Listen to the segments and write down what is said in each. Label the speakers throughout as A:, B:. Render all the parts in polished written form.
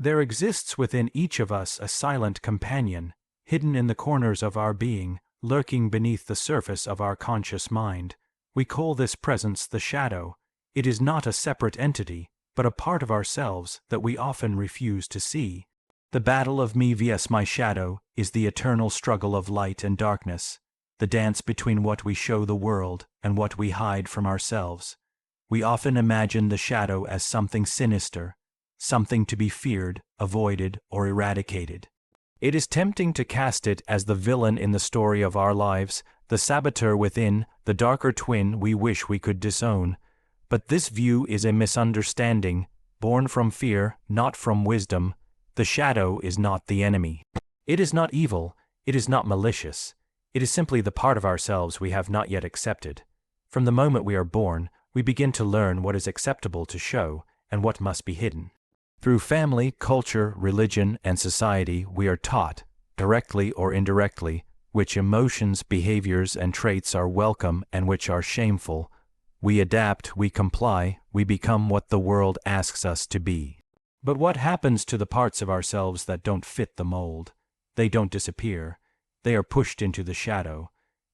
A: There exists within each of us a silent companion, hidden in the corners of our being, lurking beneath the surface of our conscious mind. We call this presence the shadow. It is not a separate entity, but a part of ourselves that we often refuse to see. The battle of me vs my shadow is the eternal struggle of light and darkness, the dance between what we show the world and what we hide from ourselves. We often imagine the shadow as something sinister, something to be feared, avoided, or eradicated. It is tempting to cast it as the villain in the story of our lives, the saboteur within, the darker twin we wish we could disown. But this view is a misunderstanding, born from fear, not from wisdom. The shadow is not the enemy. It is not evil, it is not malicious. It is simply the part of ourselves we have not yet accepted. From the moment we are born, we begin to learn what is acceptable to show and what must be hidden. Through family, culture, religion, and society, we are taught, directly or indirectly, which emotions, behaviors, and traits are welcome and which are shameful. We adapt, we comply, we become what the world asks us to be. But what happens to the parts of ourselves that don't fit the mold? They don't disappear. They are pushed into the shadow.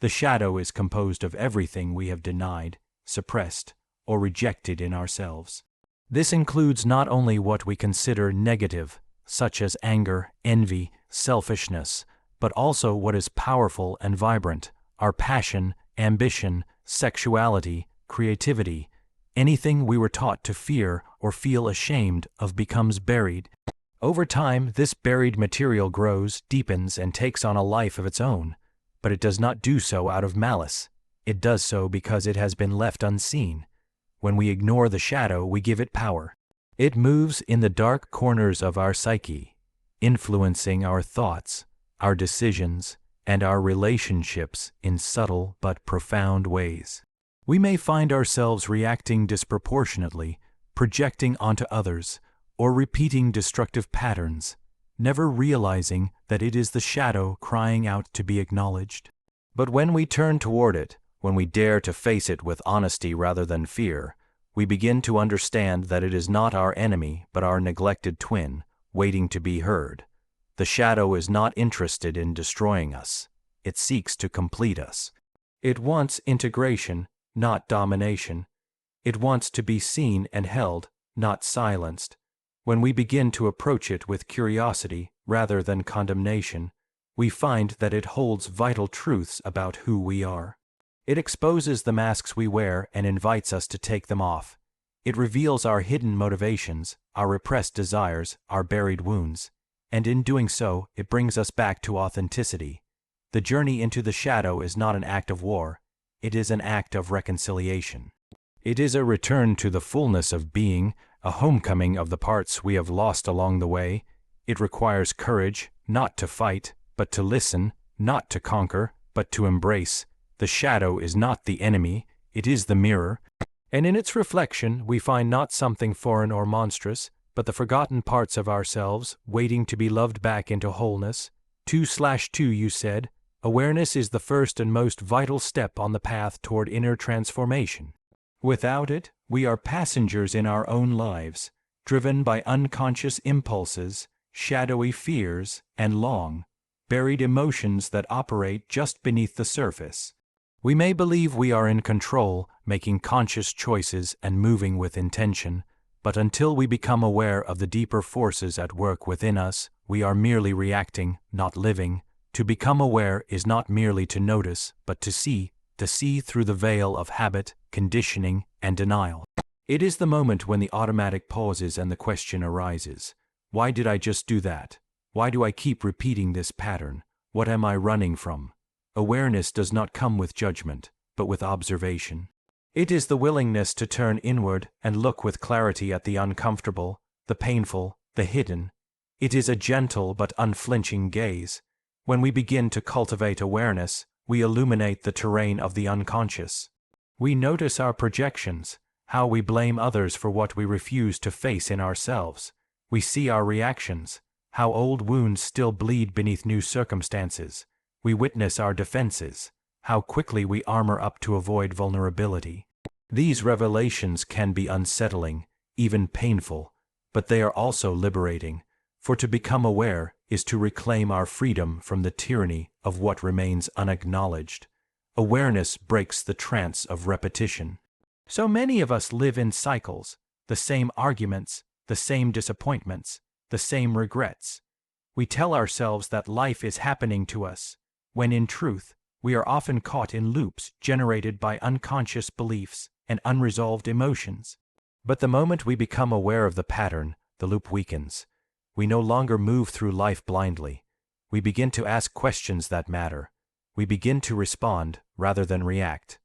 A: The shadow is composed of everything we have denied, suppressed, or rejected in ourselves. This includes not only what we consider negative, such as anger, envy, selfishness, but also what is powerful and vibrant, our passion, ambition, sexuality, creativity. Anything we were taught to fear or feel ashamed of becomes buried. Over time, this buried material grows, deepens, and takes on a life of its own. But it does not do so out of malice. It does so because it has been left unseen. When we ignore the shadow, we give it power. It moves in the dark corners of our psyche, influencing our thoughts, our decisions, and our relationships in subtle but profound ways. We may find ourselves reacting disproportionately, projecting onto others, or repeating destructive patterns, never realizing that it is the shadow crying out to be acknowledged. But when we turn toward it, when we dare to face it with honesty rather than fear, we begin to understand that it is not our enemy but our neglected twin, waiting to be heard. The shadow is not interested in destroying us. It seeks to complete us. It wants integration, not domination. It wants to be seen and held, not silenced. When we begin to approach it with curiosity rather than condemnation, we find that it holds vital truths about who we are. It exposes the masks we wear and invites us to take them off. It reveals our hidden motivations, our repressed desires, our buried wounds. And in doing so, it brings us back to authenticity. The journey into the shadow is not an act of war. It is an act of reconciliation. It is a return to the fullness of being, a homecoming of the parts we have lost along the way. It requires courage, not to fight, but to listen, not to conquer, but to embrace. The shadow is not the enemy, it is the mirror. And in its reflection, we find not something foreign or monstrous, but the forgotten parts of ourselves, waiting to be loved back into wholeness. 2/2 You said, awareness is the first and most vital step on the path toward inner transformation. Without it, we are passengers in our own lives, driven by unconscious impulses, shadowy fears, and long, buried emotions that operate just beneath the surface. We may believe we are in control, making conscious choices and moving with intention, but until we become aware of the deeper forces at work within us, we are merely reacting, not living. To become aware is not merely to notice, but to see through the veil of habit, conditioning, and denial. It is the moment when the automatic pauses and the question arises, why did I just do that? Why do I keep repeating this pattern? What am I running from? Awareness does not come with judgment, but with observation. It is the willingness to turn inward and look with clarity at the uncomfortable, the painful, the hidden. It is a gentle but unflinching gaze. When we begin to cultivate awareness, we illuminate the terrain of the unconscious. We notice our projections, how we blame others for what we refuse to face in ourselves. We see our reactions, how old wounds still bleed beneath new circumstances. We witness our defenses, how quickly we armor up to avoid vulnerability. These revelations can be unsettling, even painful, but they are also liberating. For to become aware is to reclaim our freedom from the tyranny of what remains unacknowledged. Awareness breaks the trance of repetition. So many of us live in cycles, the same arguments, the same disappointments, the same regrets. We tell ourselves that life is happening to us, when in truth, we are often caught in loops generated by unconscious beliefs and unresolved emotions. But the moment we become aware of the pattern, the loop weakens. We no longer move through life blindly. We begin to ask questions that matter. We begin to respond rather than react.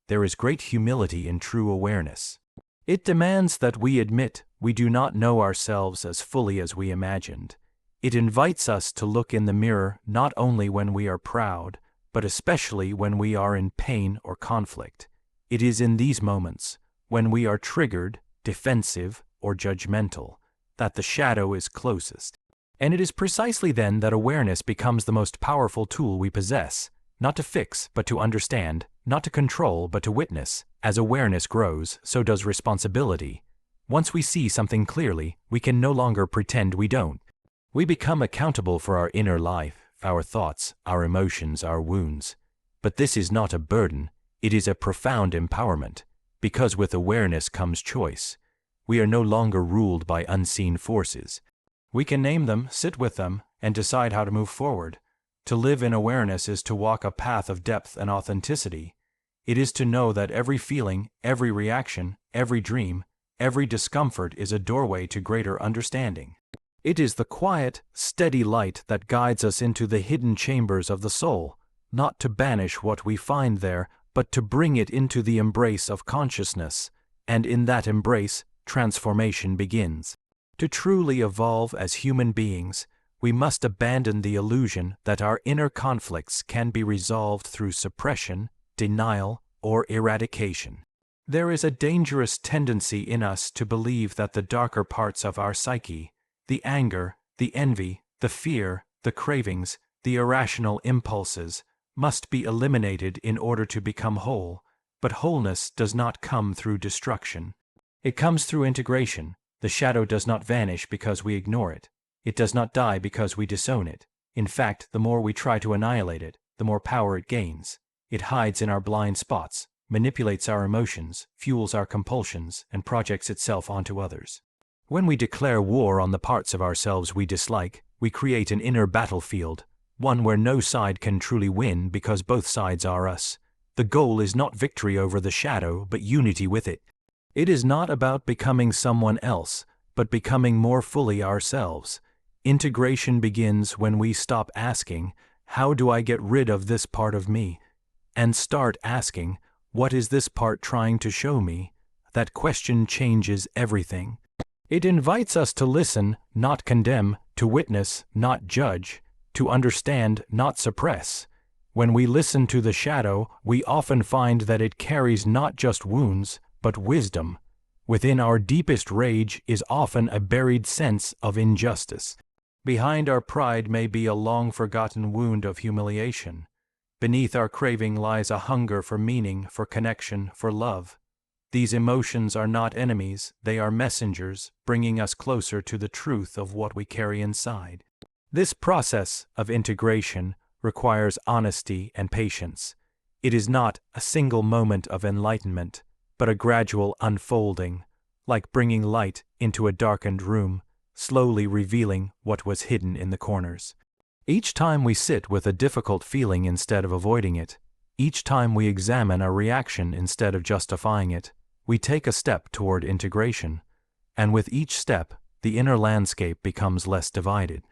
A: There is great humility in true awareness. It demands that we admit we do not know ourselves as fully as we imagined. It invites us to look in the mirror not only when we are proud, but especially when we are in pain or conflict. It is in these moments, when we are triggered, defensive, or judgmental, that the shadow is closest. And it is precisely then that awareness becomes the most powerful tool we possess, not to fix, but to understand, not to control, but to witness. As awareness grows, so does responsibility. Once we see something clearly, we can no longer pretend we don't. We become accountable for our inner life, our thoughts, our emotions, our wounds. But this is not a burden, it is a profound empowerment, because with awareness comes choice. We are no longer ruled by unseen forces. We can name them, sit with them, and decide how to move forward. To live in awareness is to walk a path of depth and authenticity. It is to know that every feeling, every reaction, every dream, every discomfort is a doorway to greater understanding. It is the quiet, steady light that guides us into the hidden chambers of the soul, not to banish what we find there, but to bring it into the embrace of consciousness, and in that embrace, transformation begins. To truly evolve as human beings, we must abandon the illusion that our inner conflicts can be resolved through suppression, denial, or eradication. There is a dangerous tendency in us to believe that the darker parts of our psyche, the anger, the envy, the fear, the cravings, the irrational impulses, must be eliminated in order to become whole, but wholeness does not come through destruction. It comes through integration. The shadow does not vanish because we ignore it. It does not die because we disown it. In fact, the more we try to annihilate it, the more power it gains. It hides in our blind spots, manipulates our emotions, fuels our compulsions, and projects itself onto others. When we declare war on the parts of ourselves we dislike, we create an inner battlefield, one where no side can truly win because both sides are us. The goal is not victory over the shadow, but unity with it. It is not about becoming someone else, but becoming more fully ourselves. Integration begins when we stop asking, "How do I get rid of this part of me?" and start asking, "What is this part trying to show me?" That question changes everything. It invites us to listen, not condemn, to witness, not judge, to understand, not suppress. When we listen to the shadow, we often find that it carries not just wounds, but wisdom. Within our deepest rage is often a buried sense of injustice. Behind our pride may be a long-forgotten wound of humiliation. Beneath our craving lies a hunger for meaning, for connection, for love. These emotions are not enemies, they are messengers, bringing us closer to the truth of what we carry inside. This process of integration requires honesty and patience. It is not a single moment of enlightenment, but a gradual unfolding, like bringing light into a darkened room, slowly revealing what was hidden in the corners. Each time we sit with a difficult feeling instead of avoiding it, each time we examine a reaction instead of justifying it, we take a step toward integration, and with each step, the inner landscape becomes less divided.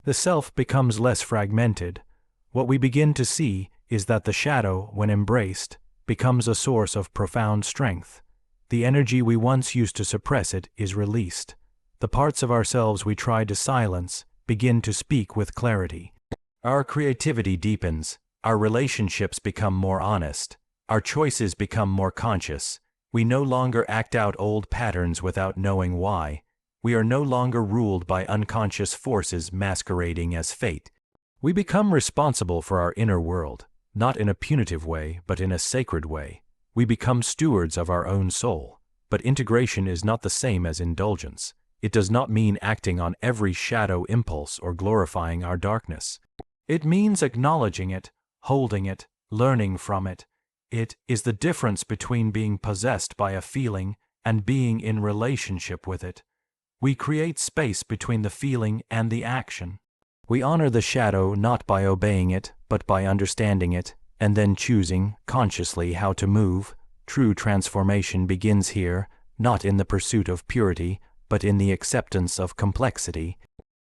A: The self becomes less fragmented. What we begin to see is that the shadow, when embraced, becomes a source of profound strength. The energy we once used to suppress it is released. The parts of ourselves we tried to silence begin to speak with clarity. Our creativity deepens, our relationships become more honest, our choices become more conscious. We no longer act out old patterns without knowing why. We are no longer ruled by unconscious forces masquerading as fate. We become responsible for our inner world, not in a punitive way, but in a sacred way. We become stewards of our own soul. But integration is not the same as indulgence. It does not mean acting on every shadow impulse or glorifying our darkness. It means acknowledging it, holding it, learning from it. It is the difference between being possessed by a feeling and being in relationship with it. We create space between the feeling and the action. We honor the shadow not by obeying it, but by understanding it, and then choosing, consciously, how to move. True transformation begins here, not in the pursuit of purity, but in the acceptance of complexity.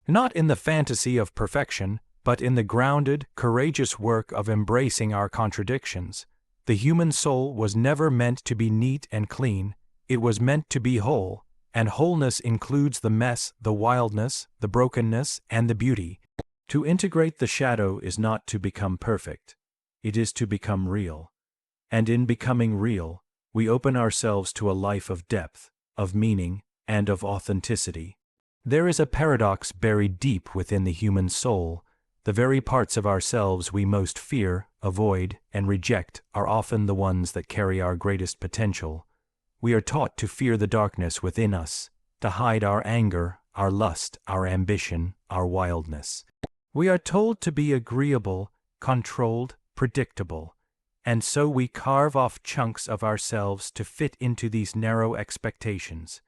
A: Not in the fantasy of perfection, but in the grounded, courageous work of embracing our contradictions. The human soul was never meant to be neat and clean. It was meant to be whole, and wholeness includes the mess, the wildness, the brokenness, and the beauty. To integrate the shadow is not to become perfect. It is to become real. And in becoming real, we open ourselves to a life of depth, of meaning, and of authenticity. There is a paradox buried deep within the human soul. The very parts of ourselves we most fear, avoid, and reject are often the ones that carry our greatest potential. We are taught to fear the darkness within us, to hide our anger, our lust, our ambition, our wildness. We are told to be agreeable, controlled, predictable, and so we carve off chunks of ourselves to fit into these narrow expectations.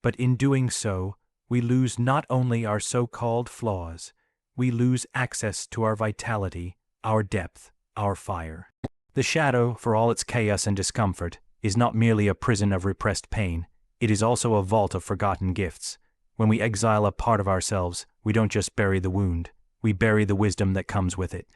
A: But in doing so, we lose not only our so-called flaws, we lose access to our vitality, our depth, our fire. The shadow, for all its chaos and discomfort, is not merely a prison of repressed pain, it is also a vault of forgotten gifts. When we exile a part of ourselves, we don't just bury the wound, we bury the wisdom that comes with it.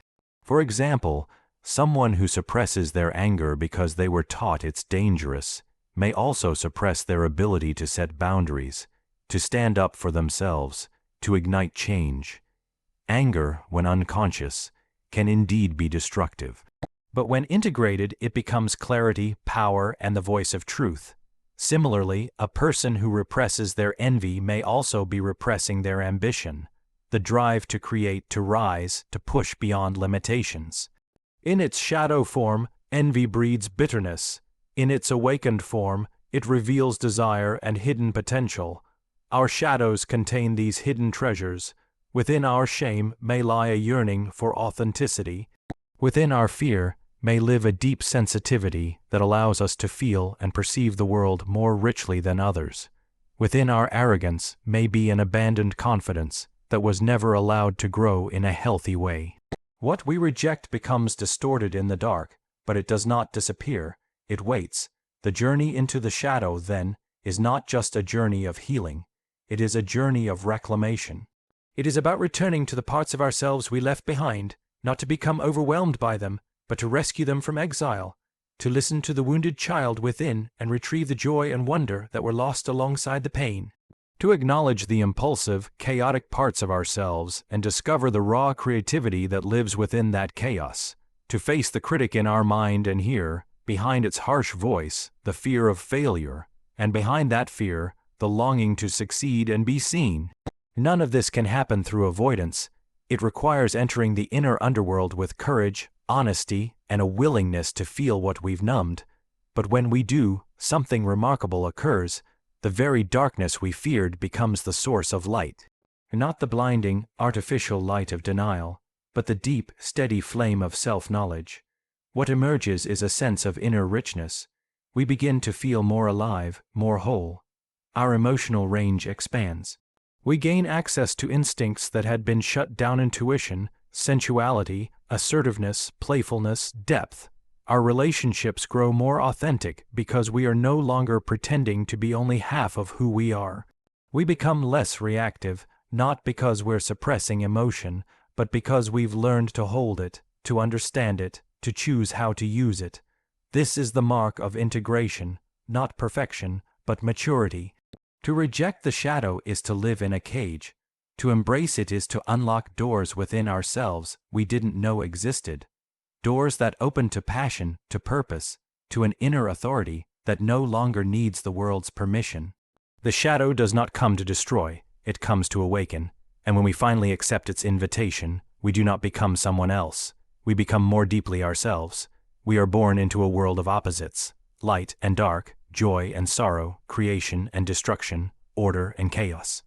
A: For example, someone who suppresses their anger because they were taught it's dangerous may also suppress their ability to set boundaries, to stand up for themselves, to ignite change. Anger, when unconscious, can indeed be destructive. But when integrated, it becomes clarity, power, and the voice of truth. Similarly, a person who represses their envy may also be repressing their ambition, the drive to create, to rise, to push beyond limitations. In its shadow form, envy breeds bitterness. In its awakened form, it reveals desire and hidden potential. Our shadows contain these hidden treasures. Within our shame may lie a yearning for authenticity. Within our fear may live a deep sensitivity that allows us to feel and perceive the world more richly than others. Within our arrogance may be an abandoned confidence that was never allowed to grow in a healthy way. What we reject becomes distorted in the dark, but it does not disappear, it waits. The journey into the shadow, then, is not just a journey of healing, it is a journey of reclamation. It is about returning to the parts of ourselves we left behind, not to become overwhelmed by them, but to rescue them from exile, to listen to the wounded child within and retrieve the joy and wonder that were lost alongside the pain. To acknowledge the impulsive, chaotic parts of ourselves and discover the raw creativity that lives within that chaos. To face the critic in our mind and hear, behind its harsh voice, the fear of failure, and behind that fear, the longing to succeed and be seen. None of this can happen through avoidance. It requires entering the inner underworld with courage, honesty, and a willingness to feel what we've numbed. But when we do, something remarkable occurs. The very darkness we feared becomes the source of light. Not the blinding, artificial light of denial, but the deep, steady flame of self-knowledge. What emerges is a sense of inner richness. We begin to feel more alive, more whole. Our emotional range expands. We gain access to instincts that had been shut down: intuition, sensuality, assertiveness, playfulness, depth. Our relationships grow more authentic because we are no longer pretending to be only half of who we are. We become less reactive, not because we're suppressing emotion, but because we've learned to hold it, to understand it, to choose how to use it. This is the mark of integration, not perfection, but maturity. To reject the shadow is to live in a cage. To embrace it is to unlock doors within ourselves we didn't know existed. Doors that open to passion, to purpose, to an inner authority that no longer needs the world's permission. The shadow does not come to destroy, it comes to awaken, and when we finally accept its invitation, we do not become someone else. We become more deeply ourselves. We are born into a world of opposites, light and dark, joy and sorrow, creation and destruction, order, and chaos.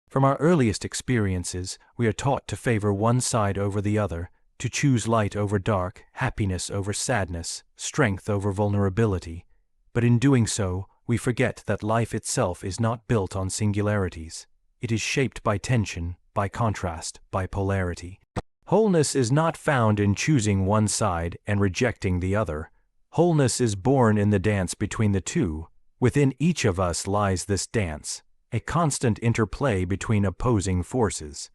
A: From our earliest experiences, we are taught to favor one side over the other, to choose light over dark, happiness over sadness, strength over vulnerability. But in doing so, we forget that life itself is not built on singularities. It is shaped by tension, by contrast, by polarity. Wholeness is not found in choosing one side and rejecting the other. Wholeness is born in the dance between the two. Within each of us lies this dance, a constant interplay between opposing forces.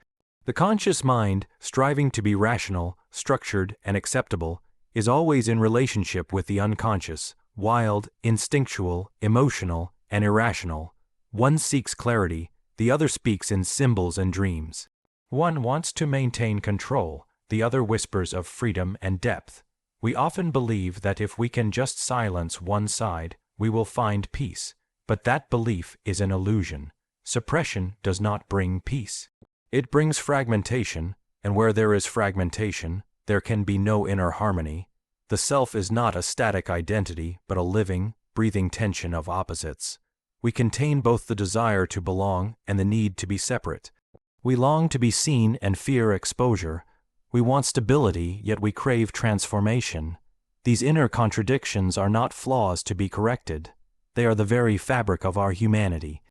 A: The conscious mind, striving to be rational, structured, and acceptable, is always in relationship with the unconscious, wild, instinctual, emotional, and irrational. One seeks clarity, the other speaks in symbols and dreams. One wants to maintain control, the other whispers of freedom and depth. We often believe that if we can just silence one side, we will find peace. But that belief is an illusion. Suppression does not bring peace. It brings fragmentation, and where there is fragmentation, there can be no inner harmony. The self is not a static identity, but a living, breathing tension of opposites. We contain both the desire to belong and the need to be separate. We long to be seen and fear exposure. We want stability, yet we crave transformation. These inner contradictions are not flaws to be corrected. They are the very fabric of our humanity.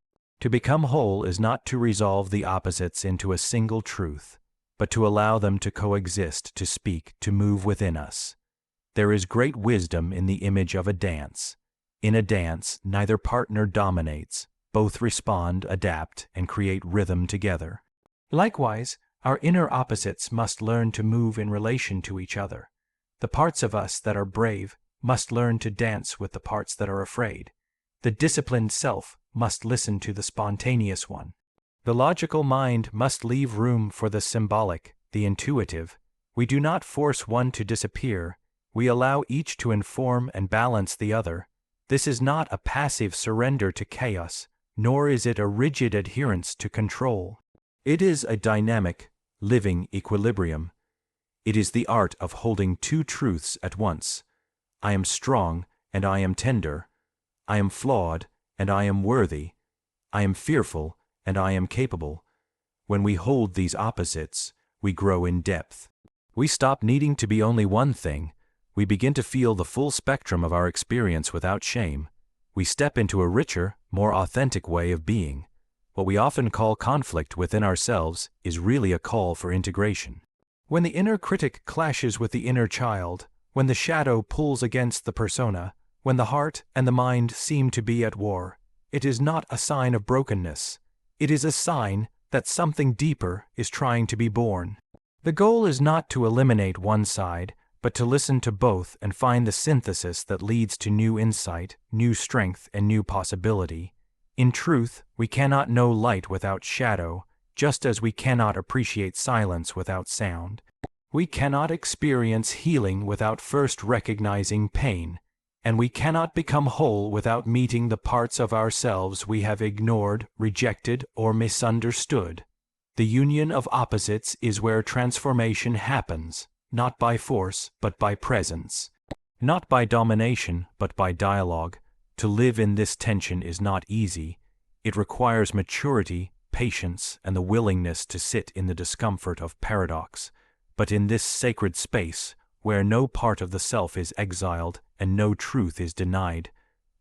A: To become whole is not to resolve the opposites into a single truth, but to allow them to coexist, to speak, to move within us. There is great wisdom in the image of a dance. In a dance, neither partner dominates. Both respond, adapt, and create rhythm together. Likewise, our inner opposites must learn to move in relation to each other. The parts of us that are brave must learn to dance with the parts that are afraid. The disciplined self must listen to the spontaneous one. The logical mind must leave room for the symbolic, the intuitive. We do not force one to disappear. We allow each to inform and balance the other. This is not a passive surrender to chaos, nor is it a rigid adherence to control. It is a dynamic, living equilibrium. It is the art of holding two truths at once. I am strong and I am tender. I am flawed and I am worthy. I am fearful and I am capable. When we hold these opposites, we grow in depth. We stop needing to be only one thing. We begin to feel the full spectrum of our experience without shame. We step into a richer, more authentic way of being. What we often call conflict within ourselves is really a call for integration. When the inner critic clashes with the inner child, when the shadow pulls against the persona, when the heart and the mind seem to be at war, it is not a sign of brokenness. It is a sign that something deeper is trying to be born. The goal is not to eliminate one side, but to listen to both and find the synthesis that leads to new insight, new strength, and new possibility. In truth, we cannot know light without shadow, just as we cannot appreciate silence without sound. We cannot experience healing without first recognizing pain, and we cannot become whole without meeting the parts of ourselves we have ignored, rejected, or misunderstood. The union of opposites is where transformation happens, not by force, but by presence. Not by domination, but by dialogue. To live in this tension is not easy. It requires maturity, patience, and the willingness to sit in the discomfort of paradox. But in this sacred space, where no part of the self is exiled and no truth is denied,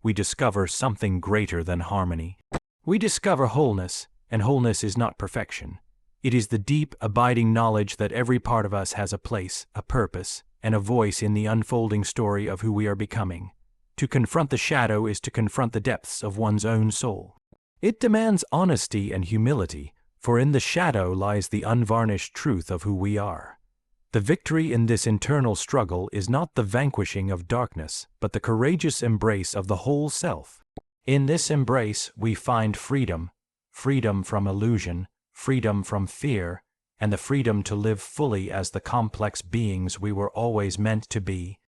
A: we discover something greater than harmony. We discover wholeness, and wholeness is not perfection. It is the deep, abiding knowledge that every part of us has a place, a purpose, and a voice in the unfolding story of who we are becoming. To confront the shadow is to confront the depths of one's own soul. It demands honesty and humility, for in the shadow lies the unvarnished truth of who we are. The victory in this internal struggle is not the vanquishing of darkness, but the courageous embrace of the whole self. In this embrace we find freedom, freedom from illusion, freedom from fear, and the freedom to live fully as the complex beings we were always meant to be.